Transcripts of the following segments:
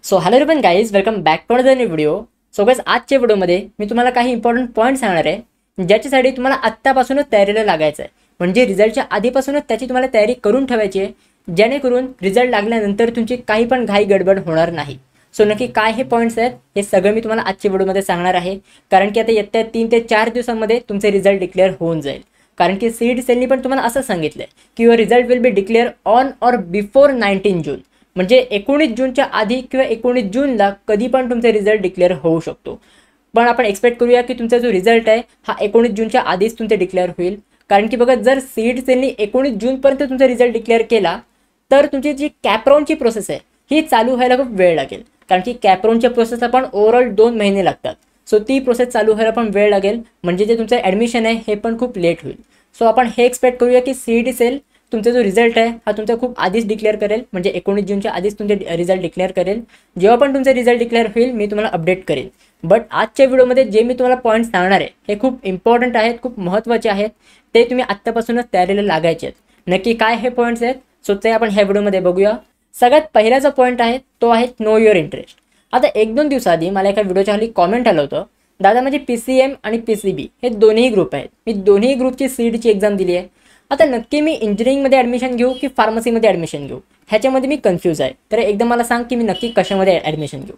So hello everyone guys, welcome back to another new video. So guys, आजच्या व्हिडिओमध्ये मी तुम्हाला काही इंपॉर्टंट पॉईंट सांगणार आहे ज्याच्यासाठी तुम्हाला आत्तापासूनच तयारीला लागायचं आहे. म्हणजे रिझल्टच्या आधीपासूनच त्याची तुम्हाला तयारी करून ठेवायची आहे, जेणेकरून रिझल्ट लागल्यानंतर तुमची काही पण घाई गडबड होणार नाही. सो नक्की काय हे पॉईंट्स आहेत हे सगळं मी तुम्हाला आजच्या व्हिडिओमध्ये सांगणार आहे, कारण की आता येत्या 3 ते 4 दिवसांमध्ये तुमचे रिझल्ट डिक्लेअर होऊन जाईल. कारण की सीड सेलनी पण तुम्हाला असं सांगितलं आहे की your result will be declare on or before 19 जून. म्हणजे 19 जूनच्या आधी किंवा 19 जूनला कधी पण तुमचा रिझल्ट डिक्लेअर होऊ शकतो. पण आपण एक्सपेक्ट करूया की तुमचा जो रिझल्ट आहे हा 19 जूनच्या आधीच तुमचा डिक्लेअर होईल. कारण की बघा, जर सीड सेलनी 19 जूनपर्यंत तुमचा रिझल्ट डिक्लेअर केला तर तुमची जी कॅपराऊंडची प्रोसेस आहे ही चालू व्हायला खूप वेळ लागेल. कारण की कॅपराऊंडच्या प्रोसेसला पण ओव्हरऑल 2 महिने लागतात. सो ती प्रोसेस चालू व्हायला पण वेळ लागेल, म्हणजे जे तुमचं ॲडमिशन आहे हे पण खूप लेट होईल. सो आपण हे एक्सपेक्ट करूया की सीईटी सेल तुमचा जो रिझल्ट आहे हा तुमचा खूप आधीच डिक्लेअर करेल, म्हणजे 19 जूनच्या आधीच तुमचे रिझल्ट डिक्लेअर करेल. जेव्हा पण तुमचा रिझल्ट डिक्लेअर होईल मी तुम्हाला अपडेट करेन. बट आजच्या व्हिडिओमध्ये जे मी तुम्हाला पॉईंट्स सांगणार आहे हे खूप इम्पॉर्टंट आहेत, खूप महत्त्वाचे आहेत. ते तुम्ही आत्तापासूनच तयारीला लागायचे आहेत. नक्की काय हे पॉईंट्स आहेत सो ते आपण ह्या व्हिडिओमध्ये बघूया. सगळ्यात पहिला जो पॉईंट आहे तो आहे नो युअर इंटरेस्ट. आता 1-2 दिवसाआधी मला एका व्हिडिओच्या खाली कॉमेंट आलं होतं, दादा माझे PCM आणि PCB हे दोन्ही ग्रुप आहेत, मी दोन्ही ग्रुपची सीडची एक्झाम दिली आहे. आता नक्की मी इंजिनिअरिंगमध्ये ॲडमिशन घेऊ की फार्मसीमध्ये ॲडमिशन घेऊ ह्याच्यामध्ये मी कन्फ्यूज आहे. तर एकदा मला सांग की मी नक्की कशामध्ये ॲडमिशन घेऊ.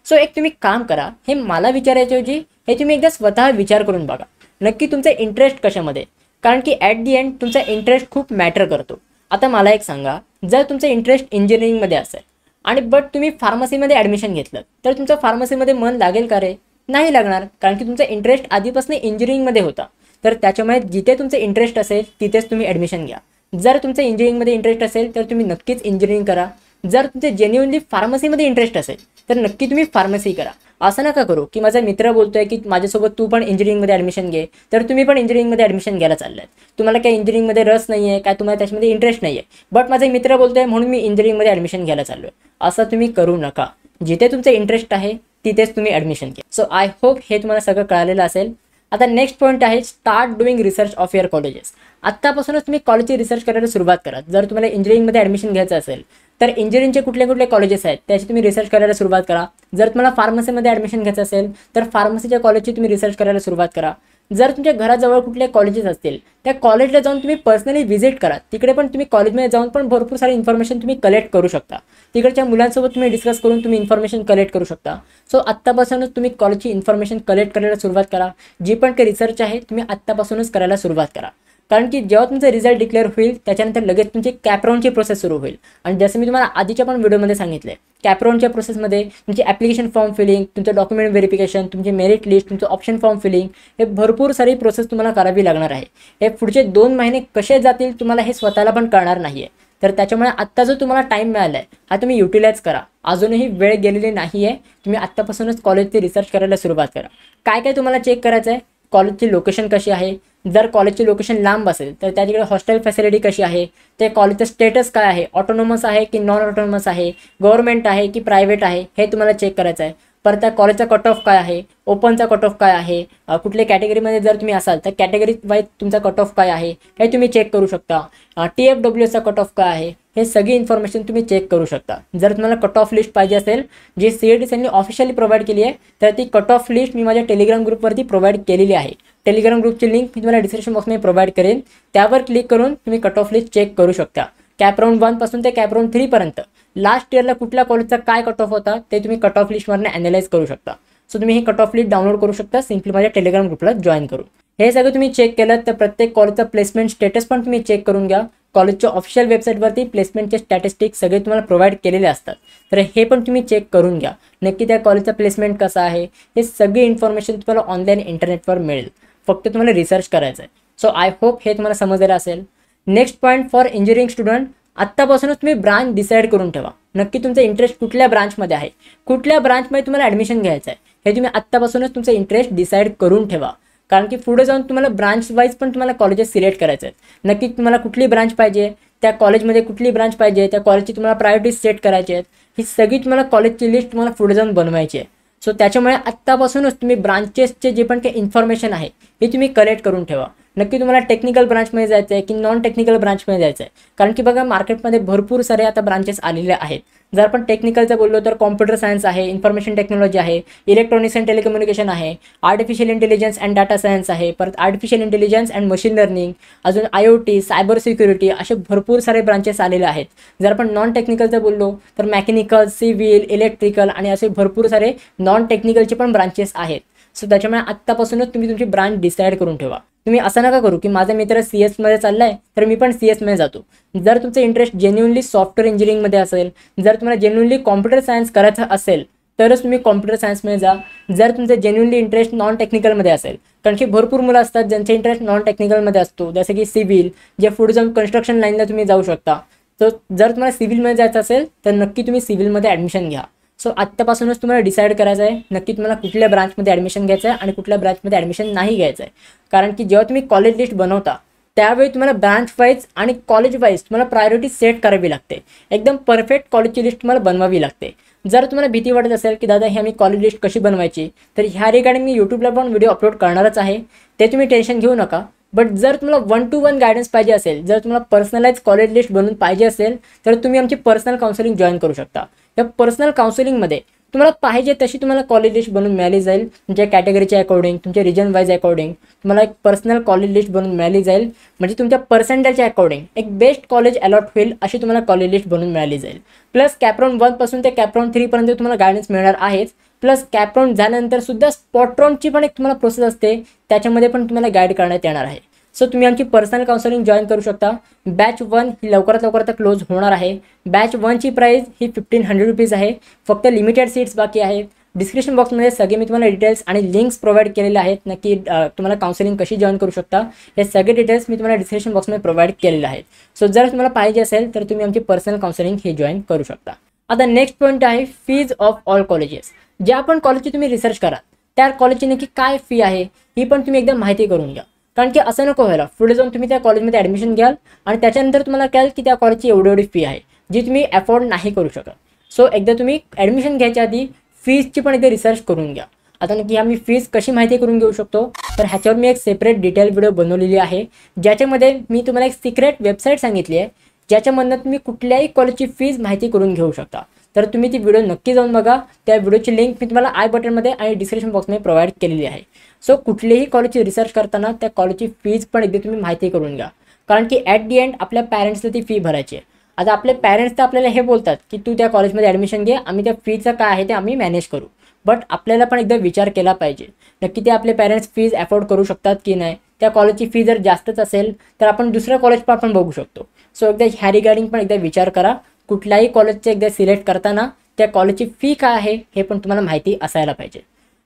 सो एक तुम्ही काम करा, हे मला विचारायच्याऐवजी हे तुम्ही एकदा स्वतः विचार करून बघा नक्की तुमचा इंटरेस्ट कशामध्ये. कारण की ॲट दी एंड तुमचा इंटरेस्ट खूप मॅटर करतो. आता मला एक सांगा, जर तुमचा इंटरेस्ट इंजिनिअरिंगमध्ये असेल आणि बट तुम्ही फार्मसीमध्ये ॲडमिशन घेतलं तर तुमचं फार्मसीमध्ये मन लागेल का रे? नाही लागणार, कारण की तुमचा इंटरेस्ट आधीपासून इंजिनिअरिंगमध्ये होता. तर त्याच्यामुळे जिथे तुमचं इंटरेस्ट असेल तिथेच तुम्ही ॲडमिशन घ्या. जर तुमचं इंजिनिअरिंगमध्ये इंटरेस्ट असेल तर तुम्ही नक्कीच इंजिनिअरिंग करा. जर तुमचे जेन्युइनली फार्मसीमध्ये इंटरेस्ट असेल तर नक्की तुम्ही फार्मसी करा. असं नका करू की माझा मित्र बोलतोय की माझ्यासोबत तू पण इंजिनिअरिंगमध्ये ॲडमिशन घे, तर तुम्ही पण इंजिनिअरिंगमध्ये ॲडमिशन घ्यायला चाललाय. तुम्हाला काय इंजिनिअरिंगमध्ये रस नाही आहे, काय तुम्हाला त्याच्यामध्ये इंटरेस्ट नाही आहे, बट माझा मित्र बोलतोय म्हणून मी इंजिनिअरिंगमध्ये ॲडमिशन घ्यायला चाललो आहे. असं तुम्ही करू नका. जिथे तुमचं इंटरेस्ट आहे तिथेच तुम्ही ॲडमिशन घ्या. सो आय होप हे तुम्हाला सगळं कळालेलं असेल. आता नेक्स्ट पॉईंट आहे start doing research of your colleges. आत्तापासूनच तुम्ही कॉलेजची रिसर्च करायला सुरुवात करा. जर तुम्हाला इंजिनिअरिंगमध्ये ॲडमिशन घ्यायचं असेल तर इंजिनिअरिंगचे कुठले कुठले कॉलेजेस आहेत त्याची तुम्ही रिसर्च करायला सुरुवात करा. जर तुम्हाला फार्मसीमध्ये ॲडमिशन घ्यायचं असेल तर फार्मसीच्या कॉलेजची तुम्ही रिसर्च करायला सुरुवात करा. जर तुमच्या घराजवळ कुठले कॉलेजेस असतील त्या कॉलेजला जाऊन तुम्ही पर्सनली व्हिजिट करा. तिकडे पण तुम्ही कॉलेजमध्ये जाऊन पण भरपूर सारी इन्फॉर्मेशन तुम्ही कलेक्ट करू शकता. तिकडच्या मुलांसोबत तुम्ही डिस्कस करून तुम्ही इन्फॉर्मेशन कलेक्ट करू शकता. सो आत्तापासूनच तुम्ही कॉलेजची इन्फॉर्मेशन कलेक्ट करायला सुरुवात करा. जी पण काही रिसर्च आहे तुम्ही आत्तापासूनच करायला सुरुवात करा. कारण की जेव्हा तुमचा रिझल्ट डिक्लेअर होईल त्याच्यानंतर लगेच तुमची कॅपराऊंडची प्रोसेस सुरू होईल. आणि जसं मी तुम्हाला आधीच्या पण व्हिडिओमध्ये सांगितलं आहे, कॅपराऊंडच्या प्रोसेसमध्ये तुमची ॲप्लिकेशन फॉर्म फिलिंग, तुमचं डॉक्युमेंट व्हेरिफिकेशन, तुमची मेरिट लिस्ट, तुमचं ऑप्शन फॉर्म फिलिंग, हे भरपूर सारी प्रोसेस तुम्हाला करावी लागणार आहे. हे पुढचे 2 महिने कसे जातील तुम्हाला हे स्वतःला पण कळणार नाही आहे. तर त्याच्यामुळे आत्ता जो तुम्हाला टाईम मिळाला आहे हा तुम्ही युटिलाइज करा. अजूनही वेळ गेलेली नाही आहे. तुम्ही आत्तापासूनच कॉलेजची रिसर्च करायला सुरुवात करा. काय काय तुम्हाला चेक करायचं आहे, कॉलेजची लोकेशन कशी आहे. जर कॉलेजची लोकेशन लांब असेल तर त्या ठिकाणी हॉस्टेल फॅसिलिटी कशी आहे, ते कॉलेजचं स्टेटस काय आहे, ऑटोनॉमस आहे की नॉन ऑटोनॉमस आहे, गव्हर्नमेंट आहे की प्रायव्हेट आहे, हे तुम्हाला चेक करायचं आहे. परत त्या कॉलेजचा कट ऑफ काय आहे, ओपनचा कट ऑफ काय आहे, कुठल्या कॅटेगरीमध्ये जर तुम्ही असाल तर कॅटेगरी वाईज तुमचा कट ऑफ काय आहे हे तुम्ही चेक करू शकता. TFWSचा कट ऑफ काय आहे हे सगळी इन्फॉर्मेशन तुम्ही चेक करू शकता. जर तुम्हाला कट ऑफ लिस्ट पाहिजे असेल जी CET सेलनी ऑफिशियली प्रोव्हाइड केली आहे तर ती कट ऑफ लिस्ट मी माझ्या टेलिग्राम ग्रुपवरती प्रोव्हाइड केलेली आहे. टेलिग्राम ग्रुपची लिंक मी तुम्हाला डिस्क्रिप्शन बॉक्समध्ये प्रोव्हाइड करेन. त्यावर क्लिक करून तुम्ही कट ऑफ लिस्ट चेक करू शकता. कॅपराऊंड 1 पासून ते कॅपराऊंड 3 पर्यंत लास्ट इयरला कुठल्या कॉलेजचा काय कट ऑफ होता ते तुम्ही कट ऑफ लिस्टवरनं ॲनालाइज करू शकता. सो तुम्ही हे कट ऑफ लिस्ट डाउनलोड करू शकता सिम्पली माझ्या टेलिग्राम ग्रुपला जॉईन करून. हे सगळं तुम्ही चेक केलं तर प्रत्येक कॉलेजचा प्लेसमेंट स्टेटस पण तुम्ही चेक करून घ्या. कॉलेजच्या ऑफिशियल वेबसाईटवरती प्लेसमेंटचे स्टॅटिस्टिक्स सगळे तुम्हाला प्रोव्हाइड केलेले असतात. तर हे पण तुम्ही चेक करून घ्या नक्की त्या कॉलेजचा प्लेसमेंट कसा आहे. हे सगळी इन्फॉर्मेशन तुम्हाला ऑनलाईन इंटरनेटवर मिळेल. फक्त तुम्हाला रिसर्च करायचं आहे. सो आय होप हे तुम्हाला समजलेलं असेल. Next point for engineering student, आत्तापासूनच तुम्ही ब्रांच डिसाईड करून ठेवा. नक्की तुमचा इंटरेस्ट कुठल्या ब्रांचमध्ये आहे, कुठल्या ब्रांचमध्ये तुम्हाला ॲडमिशन घ्यायचं आहे हे तुम्ही आत्तापासूनच तुमचा इंटरेस्ट डिसाईड करून ठेवा. कारण की पुढे जाऊन तुम्हाला ब्रांच वाईज पण तुम्हाला कॉलेजेस सिलेक्ट करायचे आहेत. नक्की तुम्हाला कुठली ब्रांच पाहिजे, त्या कॉलेजमध्ये कुठली ब्रांच पाहिजे, त्या कॉलेजची तुम्हाला प्रायोरिटीज सेट करायची आहेत. ही सगळी तुम्हाला कॉलेजची लिस्ट तुम्हाला पुढे जाऊन बनवायची आहे. सो त्याच्यामुळे आत्तापासूनच तुम्ही ब्रांचेसचे जे पण काही इन्फॉर्मेशन आहे हे तुम्ही कलेक्ट करून ठेवा. नक्की तुम्हाला टेक्निकल ब्रांचमध्ये जायचं आहे की नॉन टेक्निकल ब्रांचमध्ये जायचं आहे. कारण की बघा मार्केटमध्ये भरपूर सारे आता ब्रांचेस आलेले आहेत. जर आपण टेक्निकलचं बोललो तर कॉम्प्युटर सायन्स आहे, इन्फॉर्मेशन टेक्नॉलॉजी आहे, इलेक्ट्रॉनिक्स अँड टेलिकम्युनिकेशन आहे, artificial intelligence and data science आहे, परत artificial intelligence and machine learning, अजून IoT, सायबर सिक्युरिटी असे भरपूर सारे ब्रांचेस आलेले आहेत. जर आपण नॉन टेक्निकलचं बोललो तर मेकॅनिकल, सिव्हिल, इलेक्ट्रिकल आणि असे भरपूर सारे नॉन टेक्निकलचे पण ब्रांचेस आहेत. सो त्याच्यामुळे आत्तापासूनच तुम्ही तुमची ब्रांच डिसाईड करून ठेवा. तुम्ही असं नका करू की माझा मित्र CS मध्ये चाललाय तर मी पण CS मध्ये जातो. जर तुमचं इंटरेस्ट जेन्युइनली सॉफ्टवेअर इंजिनिअरिंगमध्ये असेल, जर तुम्हाला जेन्युइनली कॉम्प्युटर सायन्स करायचं असेल तरच तुम्ही कॉम्प्युटर सायन्समध्ये जा. जर तुमचं जेन्युइनली इंटरेस्ट नॉन टेक्निकलमध्ये असेल, कारण की भरपूर मुलं असतात ज्यांचे इंटरेस्ट नॉन टेक्निकलमध्ये असतो, जसं की सिव्हिल, जे पुढे जाऊन कन्स्ट्रक्शन लाईनला तुम्ही जाऊ शकता. तर जर तुम्हाला सिव्हिलमध्ये जायचं असेल तर नक्की तुम्ही सिव्हिलमध्ये ॲडमिशन घ्या. सो आत्तापासूनच तुम्हाला डिसाईड करायचं आहे नक्की तुम्हाला कुठल्या ब्रांचमध्ये ॲडमिशन घ्यायचं आहे आणि कुठल्या ब्रांचमध्ये ॲडमिशन नाही घ्यायचं आहे. कारण की जेव्हा तुम्ही कॉलेज लिस्ट बनवता त्यावेळी तुम्हाला ब्रांच वाईज आणि कॉलेज वाईज तुम्हाला प्रायोरिटी सेट करावी लागते. एकदम परफेक्ट कॉलेजची लिस्ट तुम्हाला बनवावी लागते. जर तुम्हाला भीती वाटत असेल की दादा हे आम्ही कॉलेज लिस्ट कशी बनवायची, तर ह्या रिगार्डिंग मी यूट्यूबला पण व्हिडिओ अपलोड करणारच आहे, ते तुम्ही टेन्शन घेऊ नका. बट जर तुम्हाला 1 to 1 गायडन्स पाहिजे असेल, जर तुम्हाला पर्सनलाइज कॉलेज लिस्ट बनवून पाहिजे असेल तर तुम्ही आमची पर्सनल काउन्सिलिंग जॉईन करू शकता. या पर्सनल काउन्सिलिंगमध्ये तुम्हाला पाहिजे तशी तुम्हाला कॉलेज लिस्ट बनवून मिळाली जाईल. तुमच्या कॅटेगरीच्या अकॉर्डिंग, तुमच्या रिजन वाईज अकॉर्डिंग तुम्हाला एक पर्सनल कॉलेज लिस्ट बनवून मिळाली जाईल. म्हणजे तुमच्या पर्सेंटेजच्या अकॉर्डिंग एक बेस्ट कॉलेज अलॉट होईल अशी तुम्हाला कॉलेज लिस्ट बनवून मिळाली जाईल. प्लस कॅपराउंड 1 पासून ते कॅपराउंड 3 पर्यंत तुम्हाला गायडन्स मिळणार आहेच. प्लस कॅपराउंड झाल्यानंतर सुद्धा स्पॉट राउंडची पण एक तुम्हाला प्रोसेस असते, त्याच्यामध्ये पण तुम्हाला गाईड करण्यात येणार आहे. सो तुम्ही आमची पर्सनल काउन्सिलिंग जॉईन करू शकता. बॅच 1 ही लवकरात लवकर आता क्लोज होणार आहे. बॅच 1ची प्राईस ही 1500 रुपीज आहे. फक्त लिमिटेड सीट्स बाकी आहेत. डिस्क्रिप्शन बॉक्समध्ये सगळे मी तुम्हाला डिटेल्स आणि लिंक्स प्रोव्हाइड केलेले आहेत. नक्की तुम्हाला काउन्सिलिंग कशी जॉईन करू शकता हे सगळे डिटेल्स मी तुम्हाला डिस्क्रिप्शन बॉक्समध्ये प्रोव्हाइड केलेले आहेत. सो जर तुम्हाला पाहिजे असेल तर तुम्ही आमची पर्सनल काउन्सिलिंग हे जॉईन करू शकता. आता नेक्स्ट पॉईंट आहे फीज ऑफ ऑल कॉलेजेस. ज्या पण कॉलेजची तुम्ही रिसर्च करा त्या कॉलेजची नक्की काय फी आहे ही पण तुम्ही एकदम माहिती करून घ्या. कारण की असं नको व्हायला पुढे जाऊन तुम्ही त्या कॉलेजमध्ये ॲडमिशन घ्याल आणि त्याच्यानंतर तुम्हाला कळेल की त्या कॉलेजची एवढी फी आहे जी तुम्ही अफोर्ड नाही करू शकत. सो एकदा तुम्ही ॲडमिशन घ्यायच्या आधी फीजची पण एकदा रिसर्च करून घ्या. आता नक्की आम्ही फीज कशी माहिती करून घेऊ शकतो तर ह्याच्यावर मी एक सेपरेट डिटेल व्हिडिओ बनवलेली आहे, ज्याच्यामध्ये मी तुम्हाला एक सिक्रेट वेबसाईट सांगितली आहे ज्याच्यामधनं तुम्ही कुठल्याही कॉलेजची फीज माहिती करून घेऊ शकता. तर तुम्ही ती व्हिडिओ नक्की जाऊन बघा. त्या व्हिडिओची लिंक मी तुम्हाला आय बटनमध्ये आणि डिस्क्रिप्शन बॉक्समध्ये प्रोव्हाइड केलेली आहे. सो कुठलीही कॉलेजची रिसर्च करताना त्या कॉलेजची फीज पण एकदा तुम्ही माहिती करून घ्या. कारण की ॲट दी एंड आपल्या पॅरेंट्सला ती फी भरायची आहे. आता आपले पॅरेंट्स तर आपल्याला हे बोलतात की तू त्या कॉलेजमध्ये ॲडमिशन घे, आम्ही त्या फीचं काय आहे ते आम्ही मॅनेज करू. बट आपल्याला पण एकदा विचार केला पाहिजे नक्की ते आपले पॅरेंट्स फीज अफोर्ड करू शकतात की नाही. त्या कॉलेजची फी जर जास्तच असेल तर आपण दुसऱ्या कॉलेज पण आपण बघू शकतो. सो एकदा ह्या रिगार्डिंग पण एकदा विचार करा. कुठल्याही कॉलेजचे एकदा सिलेक्ट करताना त्या कॉलेजची फी काय आहे हे पण तुम्हाला माहिती असायला पाहिजे.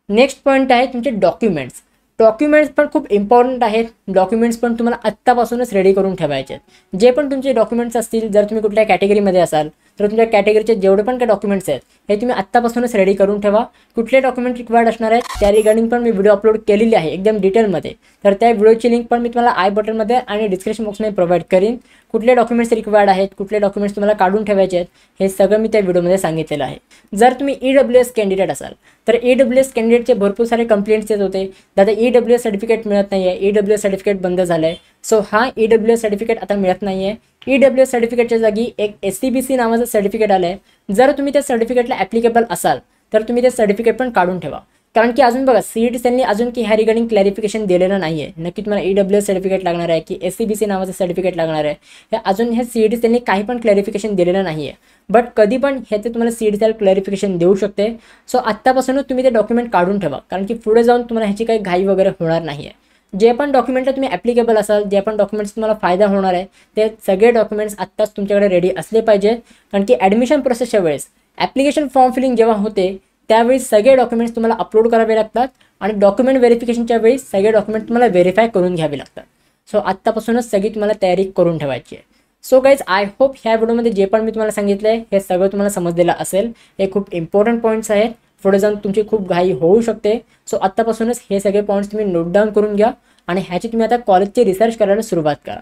नेक्स्ट पॉईंट आहे तुमचे डॉक्युमेंट्स. डॉक्युमेंट्स पण खूप इम्पॉर्टंट आहेत. डॉक्युमेंट्स पण तुम्हाला आत्तापासूनच रेडी करून ठेवायचे आहेत. जे पण तुमचे डॉक्युमेंट्स असतील, जर तुम्ही कुठल्या कॅटेगरीमध्ये असाल तर तुमच्या कॅटेगरीचे जेवढे पण काही डॉक्युमेंट्स आहेत हे तुम्ही आत्तापासूनच रेडी करून ठेवा. कुठले डॉक्युमेंट रिक्वायर्ड असणार आहेत त्या रिगार्डिंग पण मी व्हिडिओ अपलोड केलेली आहे एकदम डिटेलमध्ये. तर त्या व्हिडिओची लिंक पण मी तुम्हाला आय बटनमध्ये आणि डिस्क्रिप्शन बॉक्समध्ये प्रोव्हाइड करीन. कुठले डॉक्युमेंट्स रिक्वायर्ड आहेत, कुठले डॉक्युमेंट्स तुम्हाला काढून ठेवायचे आहेत हे सगळं मी त्या व्हिडिओमध्ये सांगितलेलं आहे. जर तुम्ही EWS कॅन्डिडेट असाल तर EWS कॅन्डिडेटचे भरपूर सारे कंप्लेंट्स येत होते, दादा EWS सर्टिफिकेट मिळत नाही आहे, EWS सर्टिफिकेट बंद झालं आहे. सो हा EWS सर्टिफिकेट आता मिळत नाही आहे. EWS सर्टिफिकेटच्या जागी एक SCBC नावाचं सर्टिफिकेट आलं आहे. जर तुम्ही त्या सर्टिफिकेटला ॲप्लिकेबल असाल तर तुम्ही ते सर्टिफिकेट पण काढून ठेवा. कारण की अजून बघा CET त्यांनी अजून की ह्या रिगार्डिंग क्लॅरिफिकेशन दिलेलं नाही आहे. नक्की तुम्हाला EWS सर्टिफिकेट लागणार आहे की SCBC नावाचं सर्टिफिकेट लागणार आहे हे अजून हे CET त्यांनी काही पण क्लॅरिफिकेशन दिलेलं नाही आहे. बट कधी पण ह्याचे तुम्हाला CET क्लॅरिफिकेशन देऊ शकते. सो आत्तापासूनच तुम्ही ते डॉक्युमेंट काढून ठेवा. कारण की पुढे जाऊन तुम्हाला ह्याची काही घाई वगैरे होणार नाही आहे. जे पण डॉक्युमेंटला तुम्ही ॲप्लिकेबल असाल, जे पण डॉक्युमेंट्स तुम्हाला फायदा होणार आहे ते सगळे डॉक्युमेंट्स आत्ताच तुमच्याकडे रेडी असले पाहिजे. कारण की ॲडमिशन प्रोसेसच्या वेळेस ॲप्लिकेशन फॉर्म फिलिंग जेव्हा होते त्यावेळी सगळे डॉक्युमेंट्स तुम्हाला अपलोड करावे लागतात आणि डॉक्युमेंट व्हेरिफिकेशनच्या वेळी सगळे डॉक्युमेंट तुम्हाला व्हेरीफाय करून घ्यावे लागतात. सो आत्तापासूनच सगळी तुम्हाला तयारी करून ठेवायची आहे. सो गाईज आय होप ह्या व्हिडिओमध्ये जे पण मी तुम्हाला सांगितलं आहे हे सगळं तुम्हाला समजलेलं असेल. हे खूप इम्पॉर्टंट पॉईंट्स आहेत. पुढे जाऊन तुमची खूप घाई होऊ शकते. सो आत्तापासूनच हे सगळे पॉईंट्स तुम्ही नोट डाऊन करून घ्या आणि ह्याची तुम्ही आता कॉलेजची रिसर्च करायला सुरुवात करा.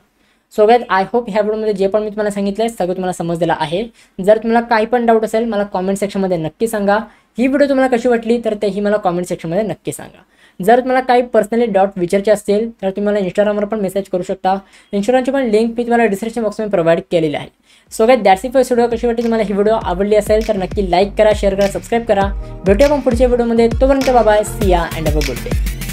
सो गाईज आय होप ह्या व्हिडिओमध्ये जे पण मी तुम्हाला सांगितलं आहे सगळं तुम्हाला समजलेलं आहे. जर तुम्हाला काही पण डाऊट असेल मला कॉमेंट सेक्शनमध्ये नक्की सांगा. ही व्हिडिओ तुम्हाला कशी वाटली तर तेही मला कॉमेंट सेक्शनमध्ये नक्की सांगा. जर तुम्हाला काही पर्सनली डाऊट विचारायचे असतील तर तुम्ही मला इंस्टाग्रामवर पण मेसेज करू शकता. इंस्टाग्रामची पण लिंक मी तुम्हाला डिस्क्रिप्शन बॉक्समध्ये प्रोव्हाइड केलेली आहे. So guys that's it for video. कशी वाटली तुम्हाला ही व्हिडिओ आवडली असेल तर नक्की लाईक करा, शेअर करा, सबस्क्राईब करा. भेटूया पण पुढच्या व्हिडिओमध्ये. तोपर्यंत बाय बाय, सी या and have a good day.